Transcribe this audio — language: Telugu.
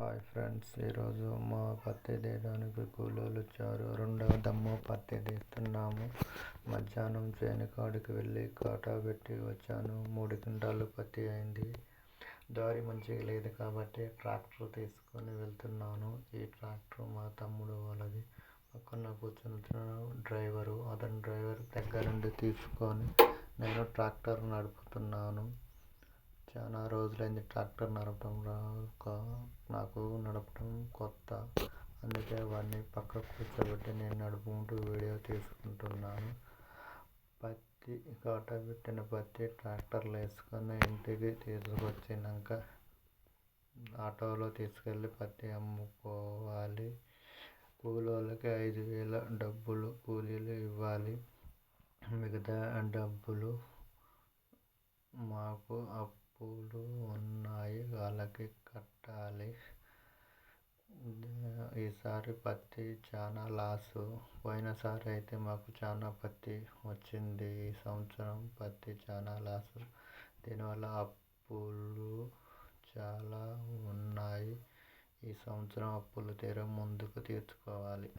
హాయ్ ఫ్రెండ్స్, ఈరోజు మా పత్తి తీయడానికి కూలీలు వచ్చారు. రెండవ దమ్ము పత్తి తీస్తున్నాము. మధ్యాహ్నం చేను కాడికి వెళ్ళి కాటా పెట్టి వచ్చాను. 3 క్వింటాలు పత్తి అయింది. దారి మంచిగా లేదు కాబట్టి ట్రాక్టర్ తీసుకొని వెళ్తున్నాను. ఈ ట్రాక్టర్ మా తమ్ముడు వాళ్ళది. పక్కన కూర్చున్న డ్రైవరు, అతని డ్రైవర్ దగ్గర నుండి తీసుకొని నేను ట్రాక్టర్ నడుపుతున్నాను. చాలా రోజులైంది ట్రాక్టర్ నడపడం రాక, నాకు నడపడం కొత్త. అందుకే వాడిని పక్కకు కూర్చోబెట్టి నేను నడుపుకుంటూ వీడియో తీసుకుంటున్నాను. పత్తి కాటా పెట్టిన పత్తి ట్రాక్టర్లో వేసుకొని ఇంటికి తీసుకొచ్చినాక ఆటోలో తీసుకెళ్ళి పత్తి అమ్ముకోవాలి. కూలోళ్ళకి 5,000 డబ్బులు కూలీలు ఇవ్వాలి. మిగతా డబ్బులు మాకు అప్పులు ఉన్నాయి, వాళ్ళకి కట్టాలి. ఈసారి పత్తి చాలా లాసు. పోయినసారి అయితే మాకు చాలా పత్తి వచ్చింది. ఈ సంవత్సరం పత్తి చాలా లాసు. దీనివల్ల అప్పులు చాలా ఉన్నాయి. ఈ సంవత్సరం అప్పులు ముందుకు తీర్చుకోవాలి.